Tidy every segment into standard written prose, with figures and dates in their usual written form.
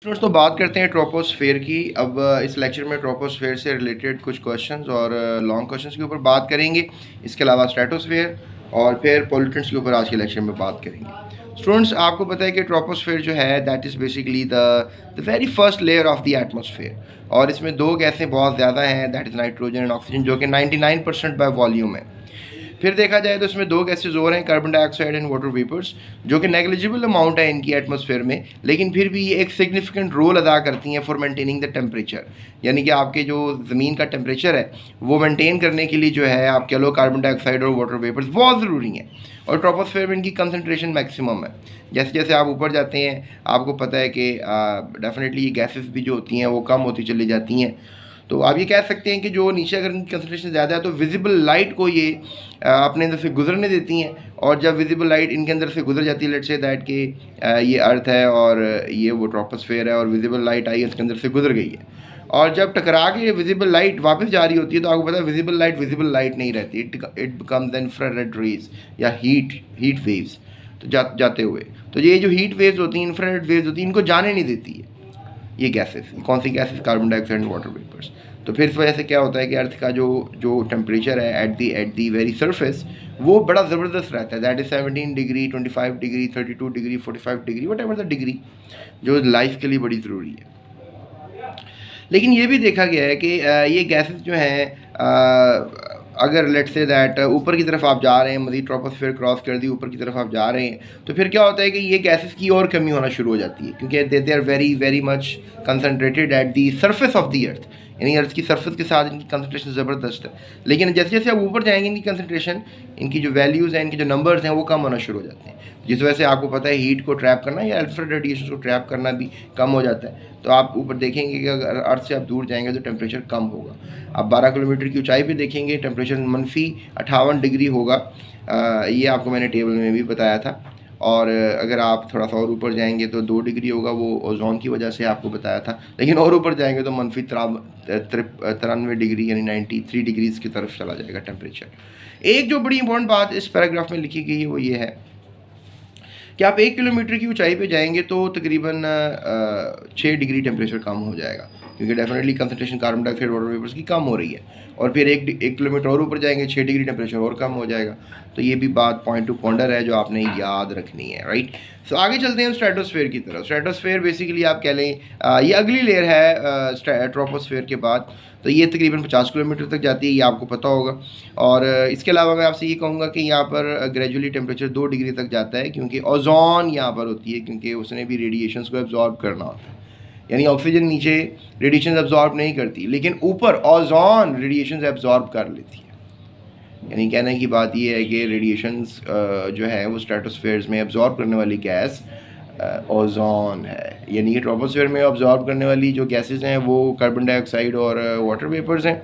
Students तो बात करते हैं ट्रोपोस्फेयर की। अब इस लेक्चर में ट्रोपोस्फेयर से रिलेटेड कुछ क्वेश्चंस और लॉन्ग क्वेश्चंस के ऊपर बात करेंगे। इसके अलावा स्ट्रेटोस्फेयर और फिर पॉल्यूटेंट्स के ऊपर आज के लेक्चर में बात करेंगे। स्टूडेंट्स आपको पता है कि ट्रोपोस्फेयर जो है that is basically the very first layer of the atmosphere, और इसमें दो गैसें बहुत ज़्यादा हैं, that is nitrogen and oxygen, जो कि 99% बाय वॉल्यूम है। फिर देखा जाए तो इसमें दो गैसेज और हैं, carbon dioxide and water vapours, जो कि नेग्लिजिबल अमाउंट है इनकी एटमॉस्फेयर में, लेकिन फिर भी ये एक सिग्निफिकेंट रोल अदा करती हैं फॉर मेंटेनिंग द टेम्परेचर। यानी कि आपके जो ज़मीन का टेम्परेचर है वो मेंटेन करने के लिए जो है आप कह लो कार्बन डाइऑक्साइड और वाटर वेपर्स बहुत ज़रूरी हैं, और ट्रोपोस्फेयर में इनकी कंसनट्रेशन मैक्सिमम है। जैसे जैसे आप ऊपर जाते हैं आपको पता है कि डेफिनेटली ये गैसेस भी जो होती हैं वो कम होती चली जाती हैं। तो आप ये कह सकते हैं कि जो नीचे अगर इनकी कंसनट्रेशन ज़्यादा है तो विजिबल लाइट को ये अपने अंदर से गुजरने देती हैं, और जब विजिबल लाइट इनके अंदर से गुजर जाती है, लेट्स से दैट कि ये अर्थ है और ये वो ट्रोपोस्फेयर है और विजिबल लाइट आई है इसके अंदर से गुजर गई है, और जब टकरा के विजिबल लाइट वापस जा रही होती है तो आपको पता है विजिबल लाइट नहीं रहती, इट बिकम्स इंफ्रारेड रेज या हीट वेव्स। तो जाते हुए तो ये जो हीट वेव्स होती हैं, इंफ्रारेड वेव्स होती हैं, इनको जाने नहीं देती है ये गैसेस। कौन सी gases? Carbon dioxide and water vapours. तो फिर इस वजह से क्या होता है कि अर्थ का जो टेम्परेचर है एट दी वेरी सरफेस वो बड़ा ज़बरदस्त रहता है, that is 17 degree, 25 degree, 32 degree, 45 degree, what ever the degree, जो लाइफ के लिए बड़ी ज़रूरी है। लेकिन ये भी देखा गया है कि ये गैसेस जो हैं अगर लेट्स से दैट ऊपर की तरफ आप जा रहे हैं, मज़ीद ट्रोपोस्फेयर क्रॉस कर दी, ऊपर की तरफ आप जा रहे हैं, तो फिर क्या होता है कि ये गैसेस की और कमी होना शुरू हो जाती है, क्योंकि they are very very much concentrated at the surface of the earth. यानी अर्थ की सरफेस के साथ इनकी कंसनट्रेशन ज़बरदस्त है, लेकिन जैसे जैसे आप ऊपर जाएंगे इनकी कंसनट्रेशन, इनकी जो वैल्यूज़ हैं, इनके जो नंबर्स हैं वो कम होना शुरू हो जाते हैं, जिस वजह से आपको पता है हीट को ट्रैप करना या अल्ट्रा रेडिएशन को ट्रैप करना भी कम हो जाता है। तो आप ऊपर देखेंगे कि अगर अर्थ से आप दूर जाएंगे तो टेम्परेचर कम होगा। आप 12 किलोमीटर की ऊंचाई पे देखेंगे टेम्परेचर -58 डिग्री होगा, ये आपको मैंने टेबल में भी बताया था। और अगर आप थोड़ा सा और ऊपर जाएंगे तो 2 डिग्री होगा, वो ओजोन की वजह से आपको बताया था। लेकिन और ऊपर जाएंगे तो -93 डिग्री यानी 93 डिग्रीज़ की तरफ चला जाएगा टेम्परेचर। एक जो बड़ी इंपॉर्टेंट बात इस पैराग्राफ में लिखी गई है वो ये है कि आप 1 किलोमीटर की ऊंचाई पे जाएंगे तो तकरीबन 6 डिग्री टेम्परेचर कम हो जाएगा, क्योंकि definitely concentration carbon dioxide water vapours की कम हो रही है। और फिर एक किलोमीटर और ऊपर जाएंगे 6 डिग्री टेम्परेचर और कम हो जाएगा। तो ये भी बात पॉइंट टू पॉन्डर है जो आपने याद रखनी है, राइट। सो आगे चलते हैं स्ट्रेटोस्फेयर की तरफ। स्ट्रेटोस्फेयर बेसिकली आप कह लें ये अगली लेयर है ट्रोपोस्फेयर के बाद। तो ये तकरीबन 50 किलोमीटर तक जाती है, ये आपको पता होगा। और इसके अलावा मैं आपसे ये कहूँगा कि यहाँ पर ग्रेजुअली टेम्परेचर 2 डिग्री तक जाता है, क्योंकि ओजोन यहाँ पर होती है, क्योंकि उसने भी रेडिएशंस को एब्जॉर्ब करना होता है। यानी ऑक्सीजन नीचे रेडिएशन एब्जॉर्ब नहीं करती, लेकिन ऊपर ओजोन रेडिएशन एब्जॉर्ब कर लेती है। यानी कहने की बात यह है कि रेडिएशंस जो है वो स्ट्रेटोस्फेयर्स में एब्जॉर्ब करने वाली गैस ओजोन है। यानी कि ट्रोपोस्फेयर में ऑब्जॉर्ब करने वाली जो गैसेस हैं वो कार्बन डाइऑक्साइड और वाटर वेपर्स हैं,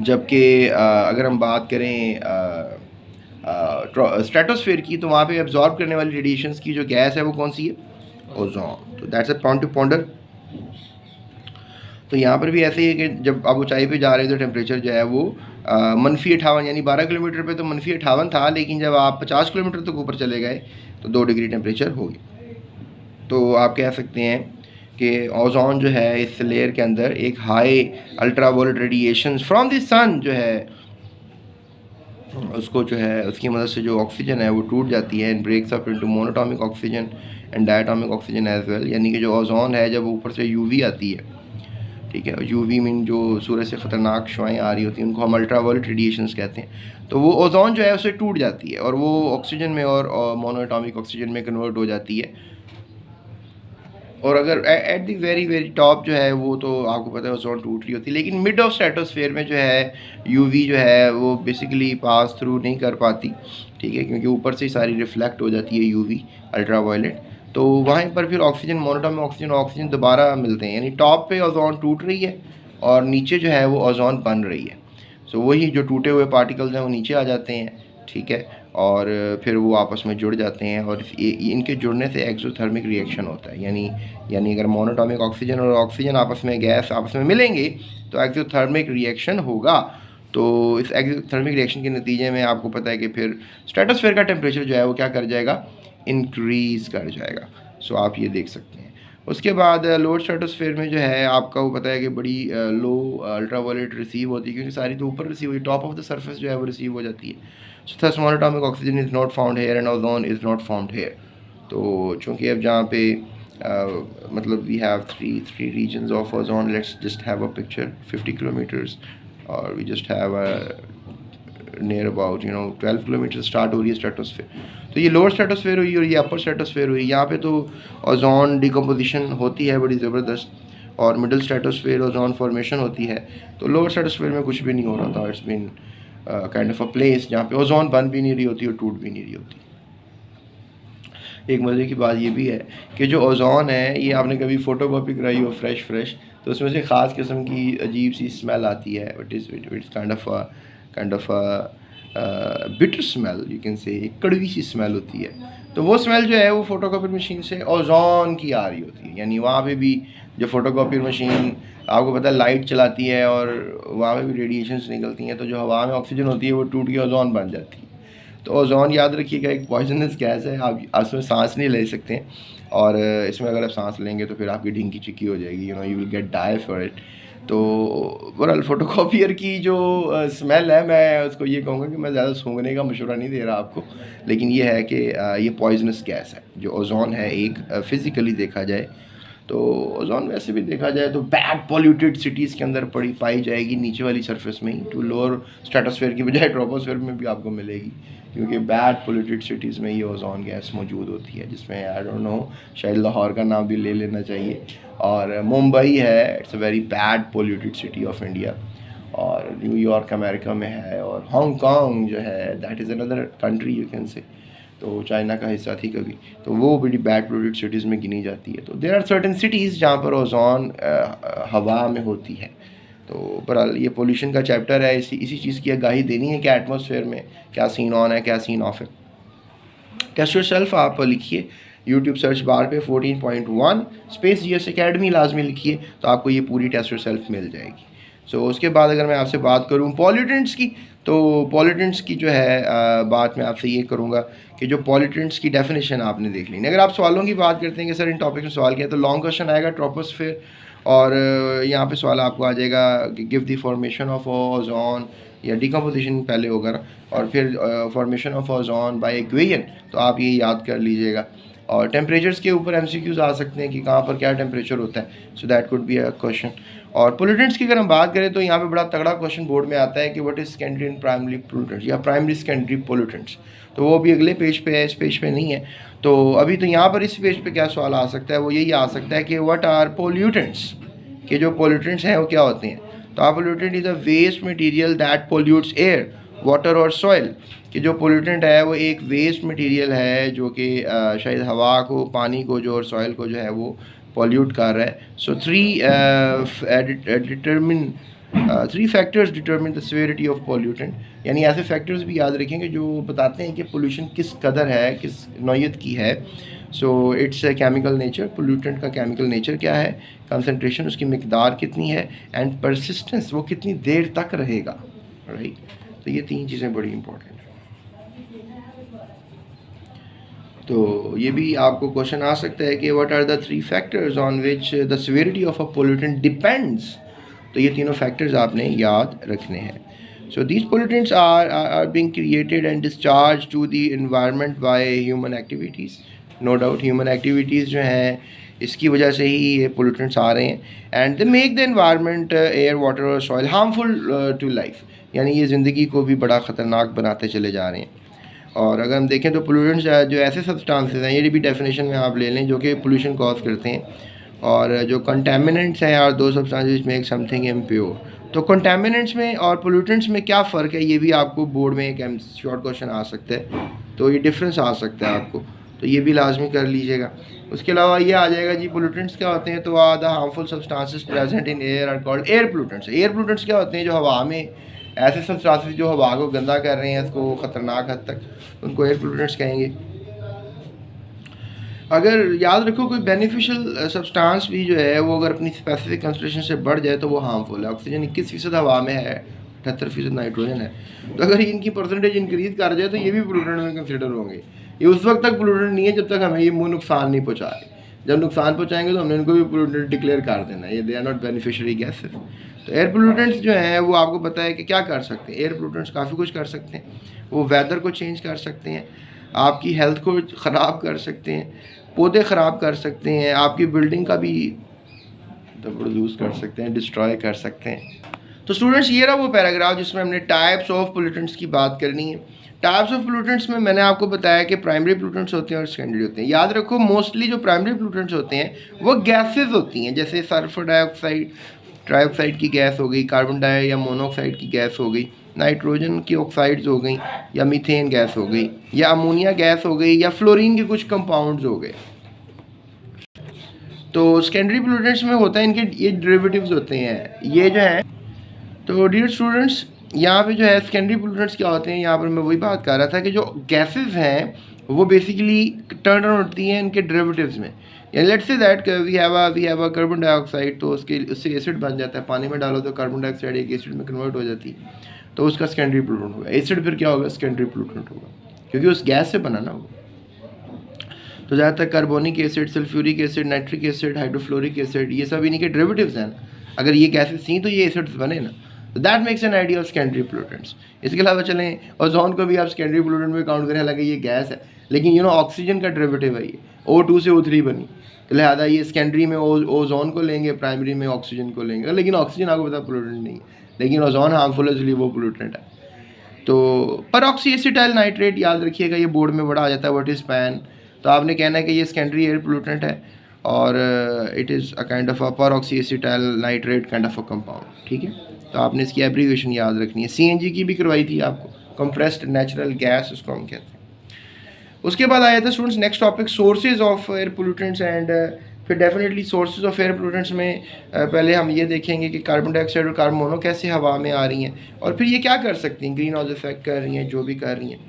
जबकि अगर हम बात करें स्ट्रेटोस्फेयर की तो वहाँ पे एब्जॉर्ब करने वाली रेडिएशंस की जो गैस है वो कौन सी है? ओजोन। तो that's a point two ponder. तो यहाँ पर भी ऐसे ही है कि जब आप ऊंचाई पे जा रहे हैं तो टेम्परेचर जो है वो -58 यानी 12 किलोमीटर पे तो -58 था, लेकिन जब आप 50 किलोमीटर तक ऊपर चले गए तो 2 डिग्री टेम्परेचर हो गया। तो आप कह सकते हैं कि ओजोन जो है इस लेयर के अंदर एक high ultraviolet radiation from the sun जो है उसको जो है उसकी मदद से जो ऑक्सीजन है वो टूट जाती है and breaks up into monatomic oxygen and diatomic oxygen as well. यानी कि जो ओजोन है जब ऊपर से यूवी आती है, ठीक है, यूवी मीन जो सूरज से ख़तरनाक शुआएँ आ रही होती हैं उनको हम अल्ट्रावायलेट रेडिएशंस कहते हैं। तो वो ओजोन जो है उससे टूट जाती है और वो ऑक्सीजन में और मोनोटॉमिक ऑक्सीजन में कन्वर्ट हो जाती है। और अगर at the very very top जो है वो तो आपको पता है ओजोन टूट रही होती है, लेकिन मिड ऑफ स्ट्रेटोस्फेयर में जो है यूवी जो है वो बेसिकली पास थ्रू नहीं कर पाती, ठीक है, क्योंकि ऊपर से सारी रिफ्लेक्ट हो जाती है यूवी अल्ट्रावायलेट। तो वहाँ पर फिर ऑक्सीजन मोनोटॉमिक ऑक्सीजन दोबारा मिलते हैं, यानी टॉप पे ओजोन टूट रही है और नीचे जो है वो ओजोन बन रही है। सो वही जो टूटे हुए पार्टिकल्स हैं वो नीचे आ जाते हैं, ठीक है, और फिर वो आपस में जुड़ जाते हैं और इनके जुड़ने से एक्सोथर्मिक रिएक्शन होता है। यानी अगर मोनोटॉमिक ऑक्सीजन और ऑक्सीजन आपस में गैस आपस में मिलेंगे तो एक्सोथर्मिक रिएक्शन होगा। तो इस एक्सोथर्मिक रिएक्शन के नतीजे में आपको पता है कि फिर स्ट्रेटोस्फेयर का टेम्परेचर जो है वो क्या कर जाएगा? इंक्रीज़ कर जाएगा। सो आप ये देख सकते हैं। उसके बाद लोअर स्ट्रेटोस्फेयर में जो है आपका वो पता है कि बड़ी लो अल्ट्रावायलेट रिसीव होती है, क्योंकि सारी तो ऊपर रिसीव होती है, टॉप ऑफ द सरफेस जो है वो रिसीव हो जाती है। So thus monatomic oxygen is not found here and ozone is not found here. तो चूँकि अब जहाँ पे मतलब we have three regions of ozone, let's just have a picture 50 kilometres, और we just have near about 12 kilometre start हो रही है स्ट्रेटोस्फेयर। तो ये लोअर स्ट्रेटोस्फेयर हुई और ये अपर स्ट्रेटोस्फेयर हुई। यहाँ पे तो ओजोन डिकम्पोजिशन होती है बड़ी ज़बरदस्त, और मिडिल स्ट्रेटोस्फेयर ओजोन फॉर्मेशन होती है। तो लोअर स्ट्रेटोस्फेयर में कुछ भी नहीं हो रहा था, it's been kind of a place जहाँ पे ओजोन बन भी नहीं रही होती और टूट भी नहीं रही होती। एक मज़े की बात ये भी है कि जो ओजोन है, ये आपने कभी फ़ोटो कॉपी कराई हो फ्रेश तो उसमें से ख़ास किस्म की अजीब सी स्मेल आती है। It's kind of bitter smell, you can say, कड़वी सी स्मेल होती है। तो वो स्मेल जो है वो फ़ोटोकॉपी मशीन से ओजोन की आ रही होती है। यानी वहाँ पे भी जो फ़ोटोकॉपी मशीन आपको पता है लाइट चलाती है और वहाँ पे भी रेडिएशंस निकलती हैं, तो जो हवा में ऑक्सीजन होती है वो टूट के ओजोन बन जाती है। तो ओजोन याद रखिएगा एक पॉइजनस गैस है, आप इसमें सांस नहीं ले सकते हैं, और इसमें अगर आप सांस लेंगे तो फिर आपकी ढिंकी चिक्की हो जाएगी, you will get die for it. तो ओवरऑल फ़ोटोकॉपियर की जो स्मेल है, मैं उसको ये कहूँगा कि मैं ज़्यादा सूंघने का मशवरा नहीं दे रहा आपको, लेकिन ये है कि ये पॉइजनस गैस है जो ओजोन है। एक फ़िज़िकली देखा जाए तो ओजोन वैसे भी देखा जाए तो बैड पॉल्यूटेड सिटीज़ के अंदर पाई जाएगी, नीचे वाली सरफेस में ही, टू लोअर स्ट्रेटोस्फेयर की बजाय ट्रोपोस्फेयर में भी आपको मिलेगी, क्योंकि बैड पोल्यूटेड सिटीज़ में ये ओजोन गैस मौजूद होती है, जिसमें आई डोंट नो, शायद लाहौर का नाम भी ले लेना चाहिए, और मुंबई है, it's a very bad polluted city of India, और न्यूयॉर्क अमेरिका में है, और हांगकांग जो है that is another country you can say, तो चाइना का हिस्सा थी कभी, तो वो बड़ी बैड पोल्यूटेड सिटीज़ में गिनी जाती है। तो देयर आर सर्टेन सिटीज़ जहाँ पर ओजोन हवा में होती है। तो बहरहाल ये पोल्यूशन का चैप्टर है, इसी चीज़ की आगाही देनी है कि एटमॉस्फेयर में क्या सीन ऑन है, क्या सीन ऑफ है। टेस्ट योरसेल्फ आप लिखिए यूट्यूब सर्च बार पे 14.1 स्पेस जीएस एकेडमी लाजमी लिखिए, तो आपको ये पूरी टेस्ट योरसेल्फ मिल जाएगी। सो उसके बाद अगर मैं आपसे बात करूँ पॉल्यूटेंट्स की, तो पॉल्यूटेंट्स की जो है बात मैं आपसे ये करूँगा कि जो पॉल्यूटेंट्स की डेफिनेशन आपने देख ली। अगर आप सवालों की बात करते हैं कि सर इन टॉपिक में सवाल किया, तो लॉन्ग क्वेश्चन आएगा ट्रोपोस्फेयर, और यहाँ पे सवाल आपको आ जाएगा कि give the formation of ozone, या डिकम्पोजिशन पहले होगा, और फिर formation of ozone by equation, तो आप ये याद कर लीजिएगा। और टेम्परेचर्स के ऊपर एमसीक्यूज आ सकते हैं कि कहाँ पर क्या टेम्परेचर होता है, so that could be a question. और पोल्यूटेंट्स की अगर हम बात करें तो यहाँ पे बड़ा तगड़ा क्वेश्चन बोर्ड में आता है कि what is secondary and primary pollutants, या प्राइमरी सेकेंडरी पोल्यूटेंट्स, तो वो भी अगले पेज पे है, इस पेज पे नहीं है। तो अभी तो यहाँ पर इस पेज पे क्या सवाल आ सकता है, वो यही आ सकता है कि व्हाट आर पोल्यूटेंट्स, कि जो पोल्यूटेंट्स हैं वो क्या होते हैं। तो pollutant is a waste material that pollutes air, water और सॉइल, कि जो पोल्यूटेंट है वो एक वेस्ट मटेरियल है जो कि शायद हवा को, पानी को जो, और सॉइल को जो है वो पॉल्यूट कर रहा है। So three factors determine the severity of pollutant, यानी ऐसे फैक्टर्स भी याद रखेंगे जो बताते हैं कि पोल्यूशन किस कदर है, किस नौयत की है। So it's chemical nature, pollutant का केमिकल नेचर क्या है, कंसनट्रेशन उसकी मकदार कितनी है, एंड परसिस्टेंस वो कितनी देर तक रहेगा, राइट। तो ये तीन चीज़ें बड़ी इंपॉर्टेंट हैं। तो ये भी आपको क्वेश्चन आ सकता है कि what are the three factors on which the severity of a pollutant depends, तो ये तीनों फैक्टर्स आपने याद रखने हैं। So these pollutants are being created and discharge to the environment by human activities, no doubt human activities जो हैं इसकी वजह से ही ये पोल्यूटेंट्स आ रहे हैं, and they make the environment, air, water और सॉइल हार्मफुल टू लाइफ, यानी ये ज़िंदगी को भी बड़ा ख़तरनाक बनाते चले जा रहे हैं। और अगर हम देखें तो पोल्यूटेंट्स जो ऐसे सब्सटेंसेस हैं, ये भी डेफिनेशन में आप ले लें, जो कि पोल्यूशन कॉज करते हैं, और जो कंटेमिनेंट्स हैं, और दो सब्सटेंसेस मेक समथिंग इम्प्योर। तो कंटेमिनेंट्स में और पोल्यूटेंट्स में क्या फ़र्क है, ये भी आपको बोर्ड में एक शॉर्ट क्वेश्चन आ सकता है, तो ये डिफरेंस आ सकता है आपको, तो ये भी लाजमी कर लीजिएगा। उसके अलावा ये आ जाएगा जी पोल्यूटेंट्स क्या होते हैं, तो the harmful substances present in air are called air pollutants. Air pollutants क्या होते हैं, जो हवा में ऐसे सब्सटेंसेस जो हवा को गंदा कर रहे हैं, इसको ख़तरनाक हद तक, उनको एयर पोल्यूटेंट्स कहेंगे। अगर याद रखो कोई बेनिफिशियल सब्सटेंस भी जो है वो अगर अपनी स्पेसिफिक कंसंट्रेशन से बढ़ जाए तो वो हार्मफुल है। ऑक्सीजन 21% हवा में है, 78% नाइट्रोजन है, तो अगर इनकी परसेंटेज इंक्रीज कर जाए तो ये भी पोल्यूटेंट में कंसिडर होंगे। ये उस वक्त तक पोल्यूटेंट नहीं है जब तक हमें ये मुँह नुकसान नहीं पहुँचा रहे। जब नुकसान पहुँचाएंगे तो हमने उनको भी पोल्यूटेंट डिक्लेयर कर देना, ये they are not beneficiary gases. तो एयर पोल्यूटेंट्स जो हैं वो आपको पता है कि क्या कर सकते हैं। एयर पोल्यूटेंट्स काफ़ी कुछ कर सकते हैं, वो वेदर को चेंज कर सकते हैं, आपकी हेल्थ को ख़राब कर सकते हैं, पौधे ख़राब कर सकते हैं, आपकी बिल्डिंग का भी प्रोड्यूस कर सकते हैं, डिस्ट्रॉय कर सकते हैं। तो स्टूडेंट्स ये रहा वो पैराग्राफ जिसमें हमने टाइप्स ऑफ पोल्यूटेंट्स की बात करनी है। टाइप्स ऑफ पोल्यूटेंट्स में मैंने आपको बताया कि प्राइमरी पोल्यूटेंट्स होते हैं और सेकेंडरी होते हैं। याद रखो मोस्टली जो प्राइमरी पोल्यूटेंट्स होते हैं वो गैसेस होती हैं, जैसे सल्फर डाइऑक्साइड, ट्राइऑक्साइड की गैस हो गई, कार्बन डाई या मोनोऑक्साइड की गैस हो गई, नाइट्रोजन की ऑक्साइड्स हो गई, या मीथेन गैस हो गई, या अमोनिया गैस हो गई, या फ्लोरीन के कुछ कंपाउंड्स हो गए। तो सेकेंडरी पोल्यूटेंट्स में होता है इनके ये डेरिवेटिव्स होते हैं, ये जो है। तो डियर स्टूडेंट्स यहाँ पे जो है सेकेंडरी पोल्यूटेंट्स क्या होते हैं, यहाँ पर मैं वही बात कर रहा था कि जो गैसेस हैं वो बेसिकली टर्न ऑन होती हैं इनके डेरिवेटिव्स में। या let's say that we have a carbon dioxide, तो उससे एसिड बन जाता है, पानी में डालो तो कार्बन डाइऑक्साइड एक एसिड में कन्वर्ट हो जाती है, तो उसका सेकेंडरी पोल्यूटेंट होगा। एसिड फिर क्या होगा, सेकेंडरी पोल्यूटेंट होगा, क्योंकि उस गैस से बना ना वो। तो ज़्यादातर carbonic acid, sulphuric acid, nitric acid, hydrofluoric acid, ये सब इन्हीं के डेरिवेटिव्स हैं। अगर ये गैसेस थी तो ये एसिड्स बने ना, तो that makes an idea of secondary pollutants. इसके अलावा चलें ओजोन को भी आप सेकेंडरी पोल्यूटेंट में काउंट करें, हालांकि ये गैस है, लेकिन ऑक्सीजन का डेरिवेटिव है, ये O2 से O3 बनी, तो लिहाजा ये सेकेंडरी में ओजोन को लेंगे, प्राइमरी में ऑक्सीजन को लेंगे। लेकिन ऑक्सीजन आपको पता पोल्यूटेंट नहीं है, लेकिन ओजोन हार्मफुल है इसलिए वो पोल्यूटेंट है। तो परऑक्सी एसिटाइल नाइट्रेट याद रखिएगा, ये बोर्ड में बड़ा आ जाता है, व्हाट इज़ पैन। तो आपने कहना है कि ये सेकेंडरी एयर पोल्यूटेंट है और it is a kind of a परऑक्सी acetyl nitrate kind of a compound, ठीक है। तो आपने इसकी एब्रीविएशन याद रखनी है। CNG की भी करवाई थी आपको, कंप्रेस्ड नेचुरल गैस उसको हम कहते हैं। उसके बाद आया था students next topic sources of air pollutants and फिर definitely sources of air pollutants में पहले हम ये देखेंगे कि कार्बन डाइऑक्साइड और कार्बन मोनो कैसे हवा में आ रही हैं और फिर ये क्या कर सकती हैं, ग्रीन हाउस इफेक्ट कर रही हैं, जो भी कर रही हैं,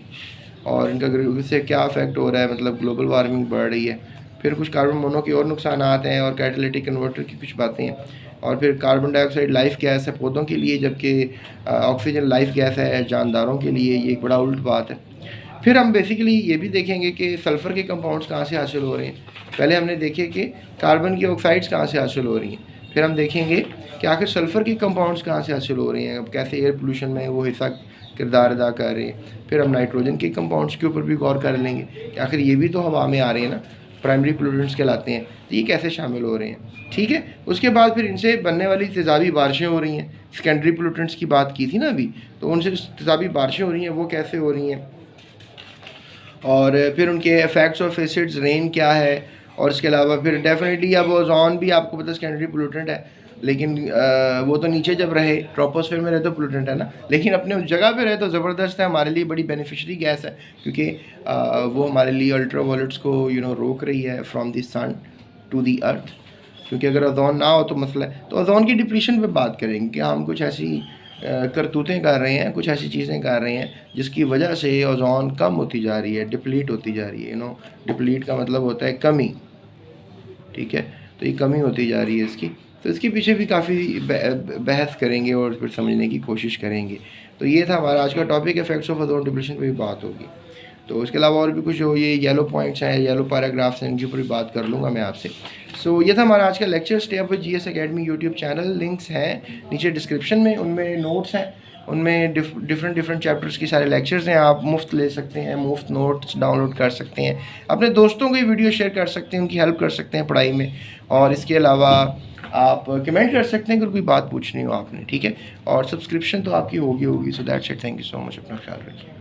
और इनका इससे क्या इफेक्ट हो रहा है, मतलब ग्लोबल वार्मिंग बढ़ रही है। फिर कुछ कार्बन मोनो के और नुकसान आते हैं और कैटालिटिक कन्वर्टर की कुछ बातें हैं। और फिर कार्बन डाइऑक्साइड लाइफ गैस है पौधों के लिए, जबकि ऑक्सीजन लाइफ गैस है जानदारों के लिए, ये एक बड़ा उल्ट बात है। फिर हम बेसिकली ये भी देखेंगे कि सल्फ़र के कंपाउंड्स कहाँ से हासिल हो रहे हैं। पहले हमने देखे कि कार्बन की ऑक्साइड्स कहाँ से हासिल हो रही हैं, फिर हम देखेंगे कि आखिर सल्फ़र के कंपाउंड्स कहाँ से हासिल हो रहे हैं, कैसे एयर पोल्यूशन में वो हिस्सा किरदार अदा कर रहे हैं। फिर हम नाइट्रोजन के कंपाउंड्स के ऊपर भी गौर कर लेंगे कि आखिर ये भी तो हवा में आ रहे हैं ना, प्राइमरी पोल्यूटेंट्स कहलाते हैं, तो ये कैसे शामिल हो रहे हैं, ठीक है। उसके बाद फिर इनसे बनने वाली तेज़ाबी बारिशें हो रही हैं, सेकेंडरी पोल्यूटेंट्स की बात की थी ना अभी, तो उनसे तेज़ाबी बारिशें हो रही हैं, वो कैसे हो रही हैं, और फिर उनके इफेक्ट्स ऑफ एसिड्स, रेन क्या है। और इसके अलावा फिर डेफिनेटली अब ओजोन भी आपको पता सेकेंडरी पोल्यूटेंट है, लेकिन वो तो नीचे जब रहे ट्रोपोस्फेयर में रहे तो पोल्यूटेंट है ना, लेकिन अपने उस जगह पे रहे तो ज़बरदस्त है, हमारे लिए बड़ी बेनिफिशरी गैस है, क्योंकि वो हमारे लिए अल्ट्रावायलेट्स को रोक रही है from the sun to the earth. क्योंकि अगर ओजोन ना हो तो मसला है। तो ओजोन की डिप्लीशन पे बात करेंगे कि हम कुछ ऐसी करतूतें कर रहे हैं, कुछ ऐसी चीज़ें कर रहे हैं जिसकी वजह से ओजोन कम होती जा रही है, डिप्लीट होती जा रही है। डिप्लीट का मतलब होता है कमी, ठीक है। तो ये कमी होती जा रही है इसकी, तो इसके पीछे भी काफ़ी बहस करेंगे और फिर समझने की कोशिश करेंगे। तो ये था हमारा आज का topic, effects of ozone depletion पे भी बात होगी। तो इसके अलावा और भी कुछ जो ये येलो पॉइंट्स हैं, येलो पैराग्राफ्स हैं, इनके ऊपर भी बात कर लूँगा मैं आपसे। सो ये था हमारा आज का lecture. Stay up with GS Academy YouTube channel, links हैं नीचे डिस्क्रिप्शन में, उनमें नोट्स हैं, उनमें डिफरेंट चैप्टर्स की सारे लेक्चर्स हैं, आप मुफ्त ले सकते हैं, मुफ्त नोट्स डाउनलोड कर सकते हैं, अपने दोस्तों को ये वीडियो शेयर कर सकते हैं, उनकी हेल्प कर सकते हैं पढ़ाई में। और इसके अलावा आप कमेंट कर सकते हैं अगर कोई बात पूछनी हो आपने, ठीक है। और सब्सक्रिप्शन तो आपकी होगी। So that's it, thank you so much, अपना ख्याल रखिए।